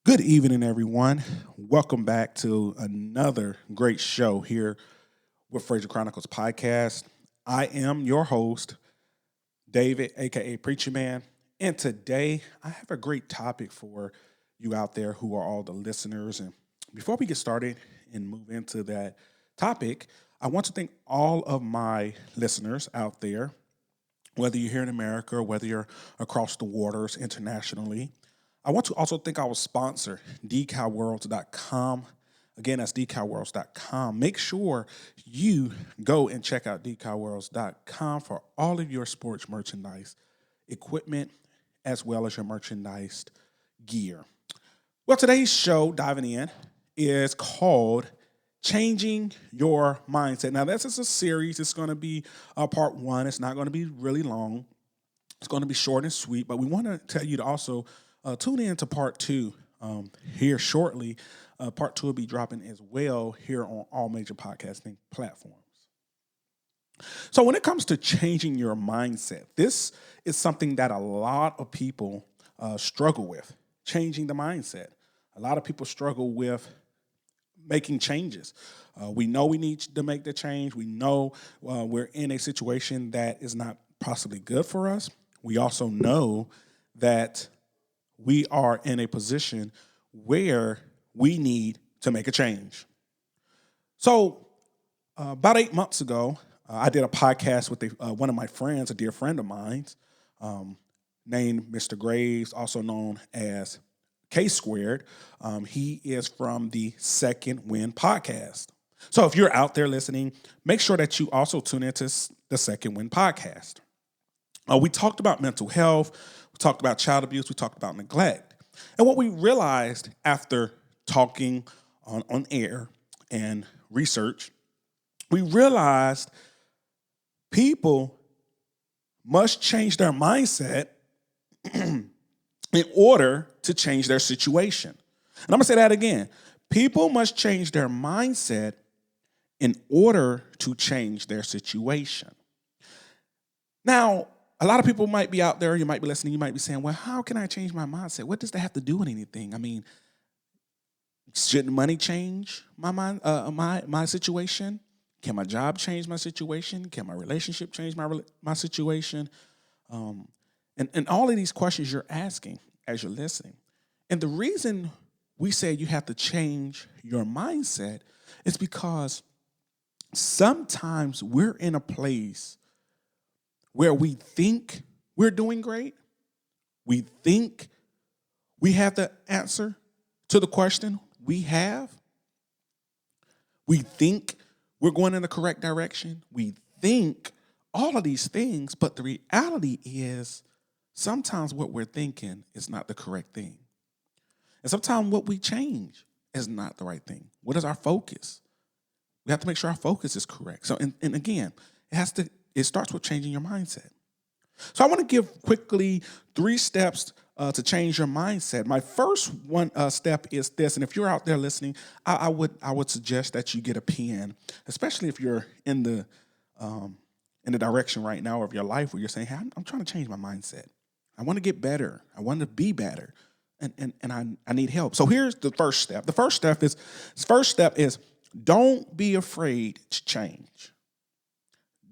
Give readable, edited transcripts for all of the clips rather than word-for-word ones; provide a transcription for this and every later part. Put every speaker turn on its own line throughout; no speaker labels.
Good evening, everyone. Welcome back to another great show here with Fraser Chronicles podcast. I am your host, David, aka preacherman, and today I have a great topic for you out there who are all the listeners. And before we get started and move into that topic, I want to thank all of my listeners out there, whether you're here in America or whether you're across the waters internationally. I want to also thank our sponsor, decalworlds.com. Again, that's decalworlds.com. Make sure you go and check out decalworlds.com for all of your sports merchandise, equipment, as well as your merchandise gear. Well, today's show, diving in, is called Changing Your Mindset. Now, this is a series. It's going to be part one. It's not going to be really long. It's going to be short and sweet, but we want to tell you to also tune in to part two here shortly. Part two will be dropping as well here on all major podcasting platforms. So when it comes to changing your mindset, this is something that a lot of people struggle with, changing the mindset. A lot of people struggle with making changes. We know we need to make the change. We know we're in a situation that is not possibly good for us. We also know that we are in a position where we need to make a change. So about 8 months ago, I did a podcast with one of my friends, a dear friend of mine, named Mr. Graves, also known as K Squared. He is from the Second Wind podcast. So if you're out there listening, make sure that you also tune into the Second Wind podcast. We talked about mental health. We talked about child abuse. We talked about neglect. And what we realized after talking on air and research, we realized people must change their mindset in order to change their situation. And I'm going to say that again. People must change their mindset in order to change their situation. Now, a lot of people might be out there, you might be listening, you might be saying, well, how can I change my mindset? What does that have to do with anything? I mean, shouldn't money change my mind, my situation? Can my job change my situation? Can my relationship change my situation? And all of these questions you're asking as you're listening. And the reason we say you have to change your mindset is because sometimes we're in a place where we think we're doing great. We think we have the answer to the question we have. We think we're going in the correct direction. We think all of these things, but the reality is sometimes what we're thinking is not the correct thing. And sometimes what we change is not the right thing. What is our focus? We have to make sure our focus is correct. So, and again, it starts with changing your mindset. So I want to give quickly 3 steps to change your mindset. My first step is this, and if you're out there listening, I would suggest that you get a pen, especially if you're in the direction right now of your life where you're saying, hey, I'm trying to change my mindset. I want to get better. I want to be better, and I need help. So here's the first step. The first step is don't be afraid to change.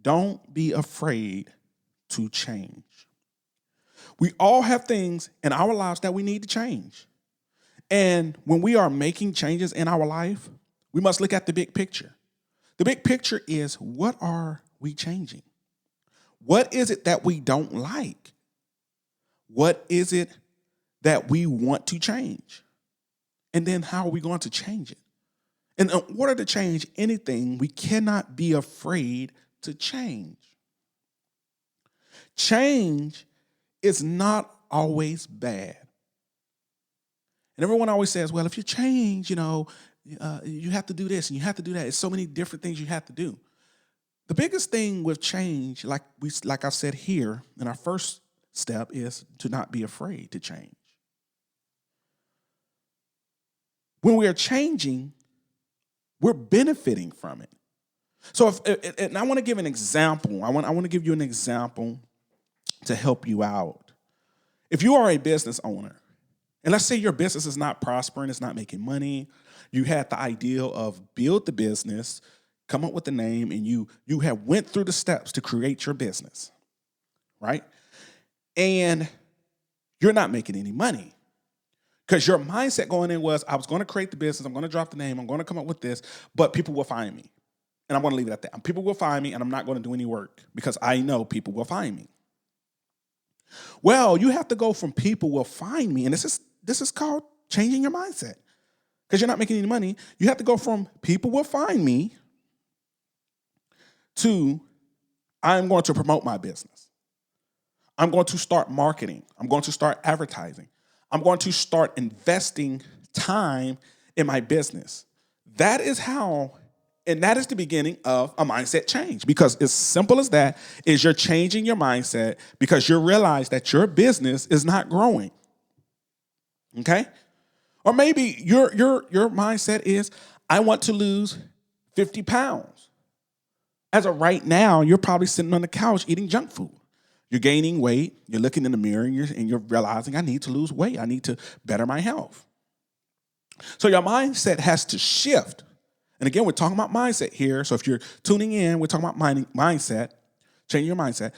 Don't be afraid to change. We all have things in our lives that we need to change. And when we are making changes in our life, we must look at the big picture. The big picture is, what are we changing? What is it that we don't like? What is it that we want to change? And then how are we going to change it? And in order to change anything, we cannot be afraid to change. Change is not always bad. And everyone always says, well, if you change, you have to do this and you have to do that. It's so many different things you have to do. The biggest thing with change, like I said here in our first step, is to not be afraid to change. When we are changing, we're benefiting from it. So and I want to give an example. I want to give you an example to help you out. If you are a business owner And let's say your business is not prospering, it's not making money. You had the idea of build the business, come up with the name, and you have went through the steps to create your business, right? And you're not making any money because your mindset going in was, I was going to create the business, I'm going to drop the name, I'm going to come up with this, but people will find me. And I'm going to leave it at that. People will find me, and I'm not going to do any work because I know people will find me. Well, you have to go from people will find me, and this is called changing your mindset because you're not making any money. You have to go from people will find me to I'm going to promote my business. I'm going to start marketing. I'm going to start advertising. I'm going to start investing time in my business. That is how, and that is the beginning of a mindset change, because as simple as that is you're changing your mindset because you realize that your business is not growing. Okay? Or maybe your mindset is, I want to lose 50 pounds. As of right now, you're probably sitting on the couch eating junk food. You're gaining weight. You're looking in the mirror and you're realizing I need to lose weight. I need to better my health. So your mindset has to shift. And again, we're talking about mindset here. So if you're tuning in, we're talking about mindset, change your mindset.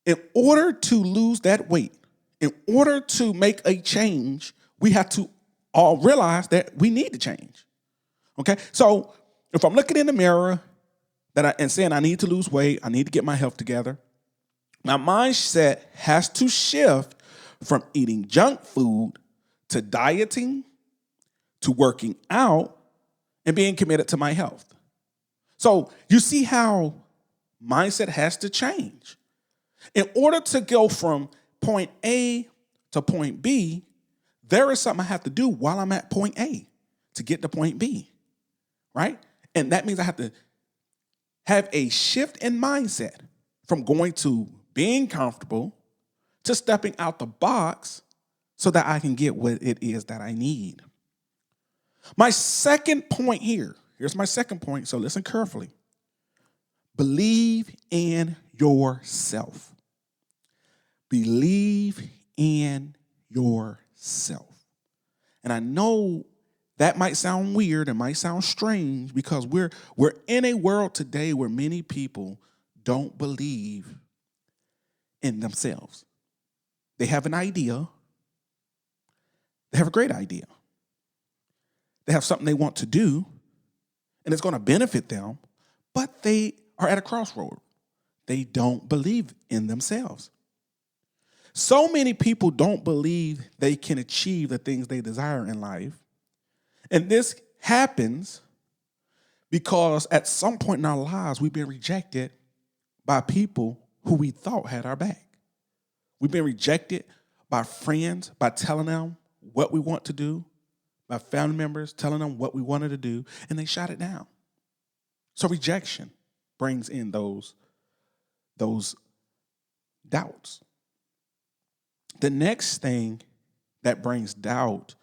In order to lose that weight, in order to make a change, we have to all realize that we need to change. Okay? So if I'm looking in the mirror and saying I need to lose weight, I need to get my health together, my mindset has to shift from eating junk food to dieting to working out and being committed to my health. So you see how mindset has to change. In order to go from point A to point B, there is something I have to do while I'm at point A to get to point B, right? And that means I have to have a shift in mindset from going to being comfortable to stepping out the box so that I can get what it is that I need. My second point here's my second point, so listen carefully. Believe in yourself. Believe in yourself. And I know that might sound weird and might sound strange because we're in a world today where many people don't believe in themselves. They have an idea. They have a great idea. They have something they want to do, and it's going to benefit them, but they are at a crossroad. They don't believe in themselves. So many people don't believe they can achieve the things they desire in life. And this happens because at some point in our lives, we've been rejected by people who we thought had our back. We've been rejected by friends by telling them what we want to do, by family members telling them what we wanted to do, and they shot it down. So rejection brings in those doubts. The next thing that brings doubt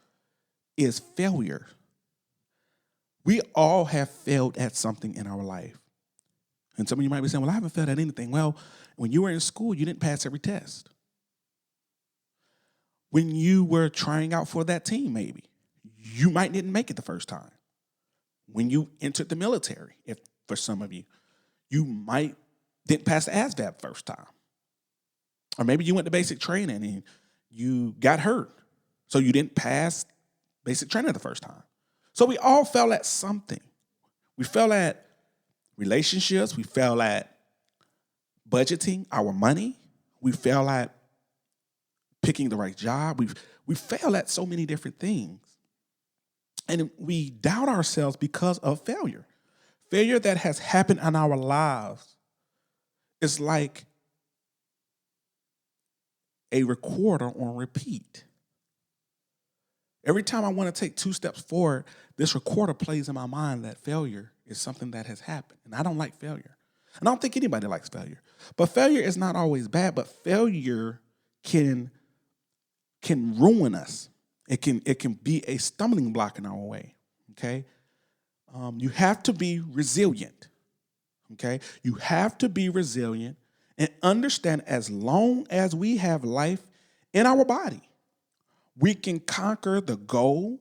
is failure. We all have failed at something in our life. And some of you might be saying, well, I haven't failed at anything. Well, when you were in school, you didn't pass every test. When you were trying out for that team, maybe, you might didn't make it the first time. When you entered the military, if for some of you, you might didn't pass the ASVAB first time. Or maybe you went to basic training and you got hurt, so you didn't pass basic training the first time. So we all fail at something. We fail at relationships. We fail at budgeting our money. We fail at picking the right job. We fail at so many different things. And we doubt ourselves because of failure. Failure that has happened in our lives is like a recorder on repeat. Every time I want to take 2 steps forward, this recorder plays in my mind that failure is something that has happened. And I don't like failure. And I don't think anybody likes failure. But failure is not always bad, but failure can ruin us. It can be a stumbling block in our way, okay? You have to be resilient, okay? You have to be resilient and understand as long as we have life in our body, We can conquer the goal.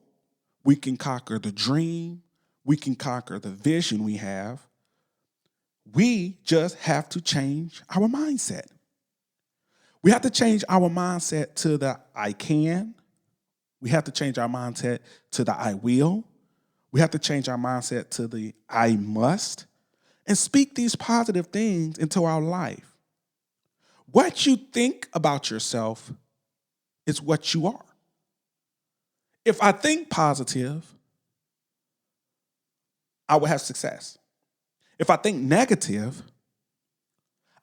We can conquer the dream. We can conquer the vision we have. We just have to change our mindset. We have to change our mindset to the I can. We have to change our mindset to the I will. We have to change our mindset to the I must. And speak these positive things into our life. What you think about yourself is what you are. If I think positive, I will have success. If I think negative,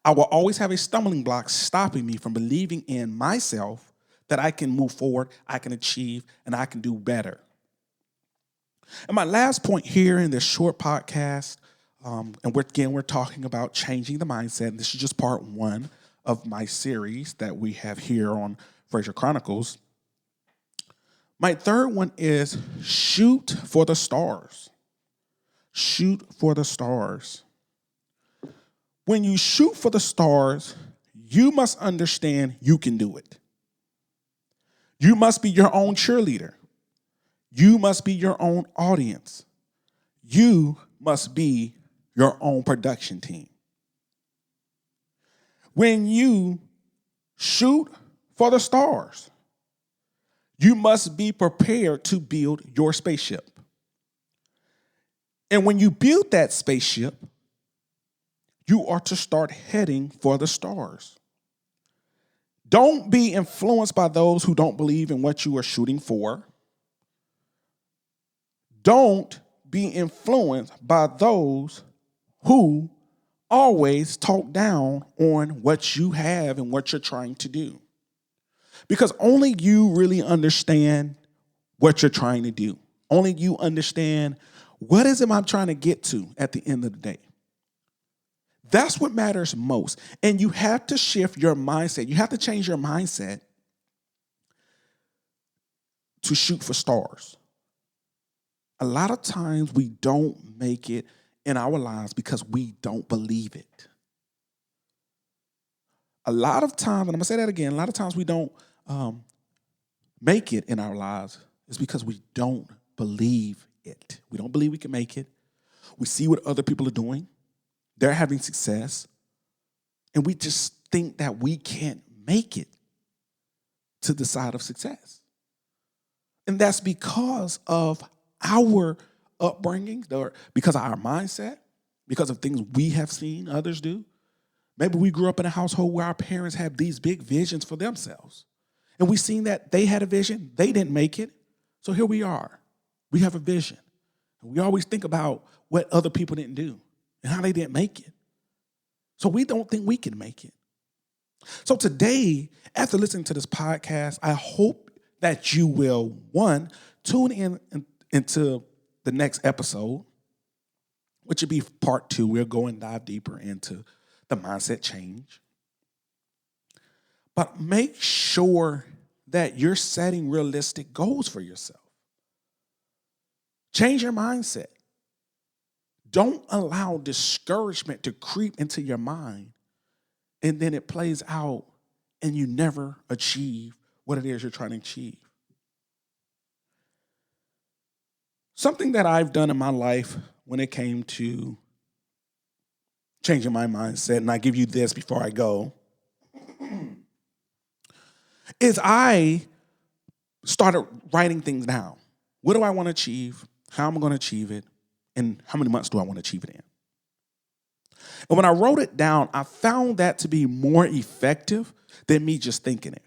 I will always have a stumbling block stopping me from believing in myself that I can move forward, I can achieve, and I can do better. And my last point here in this short podcast, and we're talking about changing the mindset. And this is just part one of my series that we have here on Fraser Chronicles. My third one is shoot for the stars. Shoot for the stars. When you shoot for the stars, you must understand you can do it. You must be your own cheerleader. You must be your own audience. You must be your own production team. When you shoot for the stars, you must be prepared to build your spaceship. And when you build that spaceship, you are to start heading for the stars. Don't be influenced by those who don't believe in what you are shooting for. Don't be influenced by those who always talk down on what you have and what you're trying to do. Because only you really understand what you're trying to do. Only you understand what is it I'm trying to get to at the end of the day. That's what matters most. And you have to shift your mindset. You have to change your mindset to shoot for stars. A lot of times we don't make it in our lives because we don't believe it. A lot of times, and I'm going to say that again, a lot of times we don't make it in our lives is because we don't believe it. We don't believe we can make it. We see what other people are doing. They're having success. And we just think that we can't make it to the side of success. And that's because of our upbringing, because of our mindset, because of things we have seen others do. Maybe we grew up in a household where our parents had these big visions for themselves. And we seen that they had a vision, they didn't make it. So here we are. We have a vision. And we always think about what other people didn't do and how they didn't make it. So we don't think we can make it. So today, after listening to this podcast, I hope that you will, one, tune in into the next episode, which will be part 2. We'll go and dive deeper into the mindset change. But make sure that you're setting realistic goals for yourself. Change your mindset. Don't allow discouragement to creep into your mind, and then it plays out and you never achieve what it is you're trying to achieve. Something that I've done in my life when it came to changing my mindset, and I give you this before I go, is I started writing things down. What do I want to achieve? How am I going to achieve it? And how many months do I want to achieve it in? And when I wrote it down, I found that to be more effective than me just thinking it.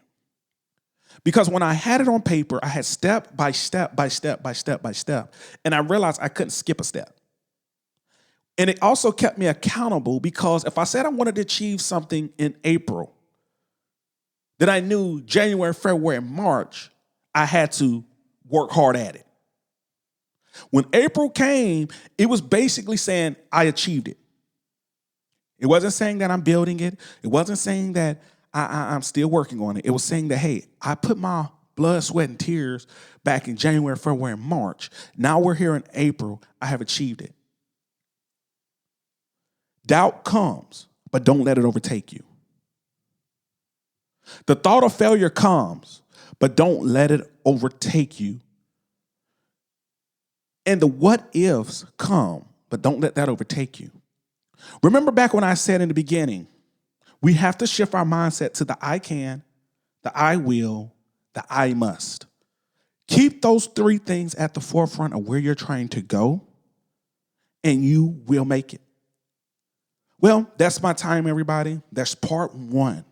Because when I had it on paper, I had step by step by step by step by step. And I realized I couldn't skip a step. And it also kept me accountable because if I said I wanted to achieve something in April, then I knew January, February, and March, I had to work hard at it. When April came, it was basically saying I achieved it. It wasn't saying that I'm building it. It wasn't saying that I'm still working on it. It was saying that, hey, I put my blood, sweat, and tears back in January, February, and March. Now we're here in April. I have achieved it. Doubt comes, but don't let it overtake you. The thought of failure comes, but don't let it overtake you. And the what ifs come, but don't let that overtake you. Remember back when I said in the beginning, we have to shift our mindset to the I can, the I will, the I must. Keep those three things at the forefront of where you're trying to go, and you will make it. Well, that's my time, everybody. That's part one.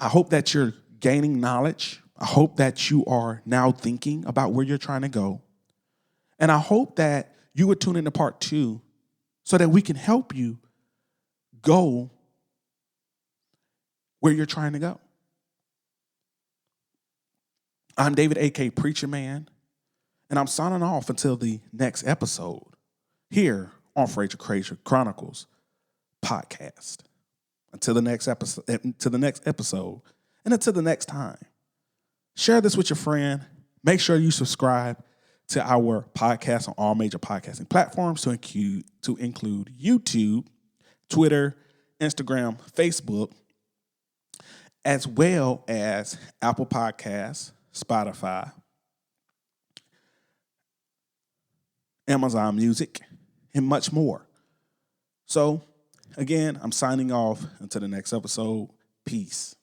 I hope that you're gaining knowledge. I hope that you are now thinking about where you're trying to go. And I hope that you would tune into part two so that we can help you go where you're trying to go. I'm David, a.k.a. preacherman, and I'm signing off until the next episode here on Fraser Chronicles podcast. Until the next episode, and until the next time. Share this with your friend. Make sure you subscribe to our podcast on all major podcasting platforms to include YouTube, Twitter, Instagram, Facebook, as well as Apple Podcasts, Spotify, Amazon Music, and much more. So, again, I'm signing off until the next episode. Peace.